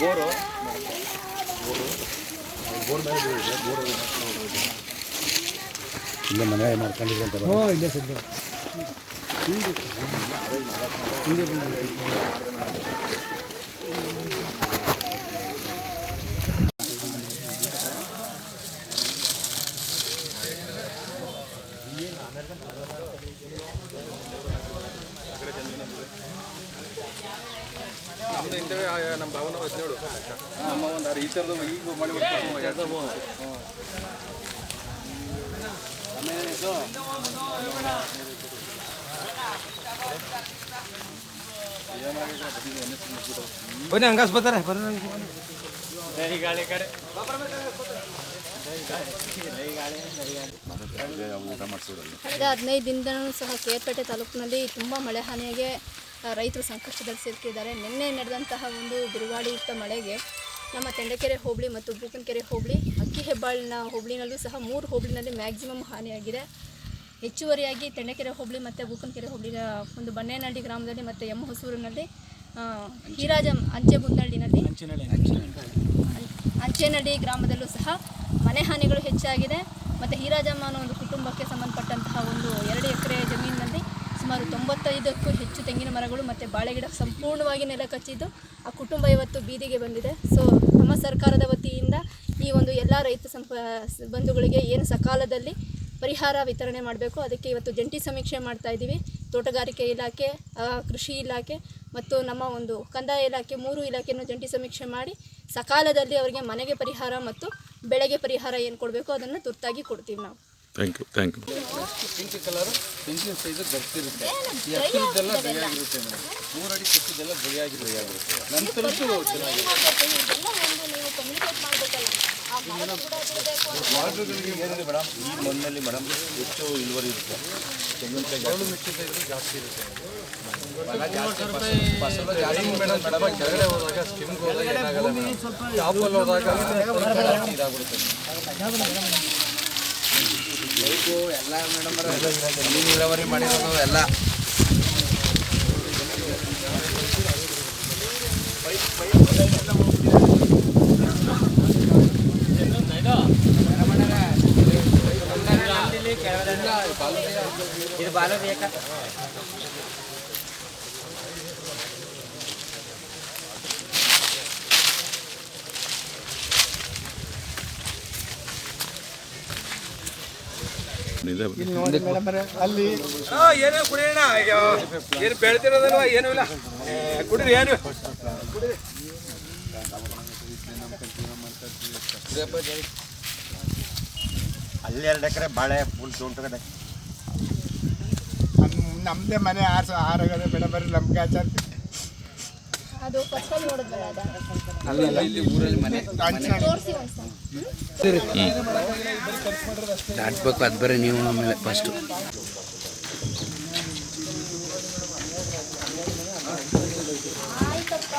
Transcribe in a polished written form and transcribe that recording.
Bore ಇಲ್ಲೇ ಮನೆ ಮಾಡ್ಕೊಂಡಿದ್ರು ಅಂತ ಇಲ್ಲೇ ಸದ್ಯ ನಮ್ದು ಇಂಥವೇ ನಮ್ಮ ಭಾವನ 17 ನಮ್ಮ ಒಂದು ಈ ಥರದ್ದು ಈಗ ಮಾಡಿ ಬನ್ನಿ ಹಂಗಾಸ್ ಬರ್ತಾರೆ ಕಳೆದ 15 ದಿನದಿಂದಲೂ ಸಹ ಕೇರ್ಪೇಟೆ ತಾಲೂಕಿನಲ್ಲಿ ತುಂಬ ಮಳೆ ಹಾನಿಯಾಗಿ ರೈತರು ಸಂಕಷ್ಟದಲ್ಲಿ ಸಿಲುಕಿದ್ದಾರೆ. ನಿನ್ನೆ ನಡೆದಂತಹ ಒಂದು ಬಿರುಗಾಳಿಯುಕ್ತ ಮಳೆಗೆ ನಮ್ಮ ತೆಂಡಕೆರೆ ಹೋಬಳಿ ಮತ್ತು ಬೂಕನಕೆರೆ ಹೋಬಳಿ, ಅಕ್ಕಿಹೆಬ್ಬಾಳಿನ ಹೋಬಳಿನಲ್ಲೂ ಸಹ 3 ಹೋಬಳಿನಲ್ಲಿ ಮ್ಯಾಕ್ಸಿಮಮ್ ಹಾನಿಯಾಗಿದೆ. ಹೆಚ್ಚುವರಿಯಾಗಿ ತೆಂಡಕೆರೆ ಹೋಬಳಿ ಮತ್ತು ಬೂಕನಕೆರೆ ಹೋಬಳಿನ ಒಂದು ಬನ್ನೇನಹಳ್ಳಿ ಗ್ರಾಮದಲ್ಲಿ ಮತ್ತು ಎಂ ಹೊಸೂರಿನಲ್ಲಿ, ಹೀರಾಜ ಅಂಚೆಬುದ್ನಹಳ್ಳಿನಲ್ಲಿ, ಅಂಚೇನಹಳ್ಳಿ ಗ್ರಾಮದಲ್ಲೂ ಸಹ ಮನೆ ಹಾನಿಗಳು ಹೆಚ್ಚಾಗಿದೆ. ಮತ್ತು ಹೀರಾಜಮ್ಮ ಅನ್ನೋ ಒಂದು ಕುಟುಂಬಕ್ಕೆ ಸಂಬಂಧಪಟ್ಟಂತಹ ಒಂದು 2 ಎಕರೆ ಜಮೀನಿನಲ್ಲಿ ಸುಮಾರು 95ಕ್ಕೂ ಹೆಚ್ಚು ತೆಂಗಿನ ಮರಗಳು ಮತ್ತು ಬಾಳೆಗಿಡ ಸಂಪೂರ್ಣವಾಗಿ ನೆಲ ಕಚ್ಚಿದ್ದು ಆ ಕುಟುಂಬ ಇವತ್ತು ಬೀದಿಗೆ ಬಂದಿದೆ. ಸೊ ನಮ್ಮ ಸರ್ಕಾರದ ವತಿಯಿಂದ ಈ ಒಂದು ಎಲ್ಲ ರೈತ ಬಂಧುಗಳಿಗೆ ಏನು ಸಕಾಲದಲ್ಲಿ ಪರಿಹಾರ ವಿತರಣೆ ಮಾಡಬೇಕು, ಅದಕ್ಕೆ ಇವತ್ತು ಜಂಟಿ ಸಮೀಕ್ಷೆ ಮಾಡ್ತಾ ಇದ್ದೀವಿ. ತೋಟಗಾರಿಕೆ ಇಲಾಖೆ, ಕೃಷಿ ಇಲಾಖೆ ಮತ್ತು ನಮ್ಮ ಒಂದು ಕಂದಾಯ ಇಲಾಖೆ 3 ಇಲಾಖೆಯನ್ನು ಜಂಟಿ ಸಮೀಕ್ಷೆ ಮಾಡಿ ಸಕಾಲದಲ್ಲಿ ಅವರಿಗೆ ಮನೆಗೆ ಪರಿಹಾರ ಮತ್ತು ಬೆಳೆಗೆ ಪರಿಹಾರ ಏನು ಕೊಡಬೇಕು ಅದನ್ನು ತುರ್ತಾಗಿ ಕೊಡ್ತೀವಿ ನಾವು. Thank you. Pink colour pencil size ಬರ್ತಿರುತ್ತೆ. ಈ ಹತ್ತಿರದ್ದೆಲ್ಲ ಬಿಳಿಯಾಗಿರುತ್ತೆ ಮೇಡಮ್. 3 ಅಡಿ ಸುತ್ತಿದ್ದೆಲ್ಲ ಬಿಳಿಯಾಗಿರುತ್ತೆ. ನಂತರದ್ದು ವಾಟರ್ಗಳಿಗೆ ಏನಿದೆ ಮೇಡಮ್, ಈ ಮಣ್ಣಲ್ಲಿ ಮೇಡಮ್ ಹೆಚ್ಚು ಇಳುವರಿ ಇರುತ್ತೆ. ತೆಂಗಿನಕಾಯಿ ಮಿಕ್ಕಿದ ಜಾಸ್ತಿ ಇರುತ್ತೆ. ಫಸಲು ಜಾಸ್ತಿ ಮೇಡಮ್. ಕೆಳಗಡೆ ಹೋದಾಗ ಸ್ಕಿಮ್ಗೆ ಹೋದಾಗ ಏನಾಗಲ್ಲ ಮೇಡಮ್, ಟಾಪಲ್ಲಿ ಹೋದಾಗ ಜಾಸ್ತಿ ಇದಾಗ್ಬಿಡುತ್ತೆ. ಎಲ್ಲ ಮೇಡಮ್ ನೀರಾವರಿ ಮಾಡಿರೋದು ಎಲ್ಲ ಇದು ಬಾಲ ಬೇಕಾ ಅಲ್ಲಿ ಏನೇ ಕುಡಿಯೋಣ, ಏನು ಬೆಳೆದಿರೋದಲ್ವ, ಏನೂ ಇಲ್ಲ, ಕುಡಿರಿ ಏನು ಅಲ್ಲಿ 2 ಎಕರೆ ಬಾಳೆ ಫುಲ್ ತೊಗೊಂಡ್ರೆ ನಮ್ಮದೇ ಮನೆ ಆರಾಗದೆ ಬೇಡ ಬರ್ರಿ ನಮ್ಗೆ ಆಚಾರ ಅದು ಫಸ್ಟಲ್ಲಿ ನೋಡಿದ್ವಲ್ಲ ಅಲ್ಲಿ ಊರಲ್ಲಿ ಮನೆ ತೋರಿಸಿ ಒಂದು ದಾಟ್ಬೇಕು. ಅದು ಬರೀ ನೀವು ಆಮೇಲೆ ಫಸ್ಟು ಆಯ್ತಪ್ಪ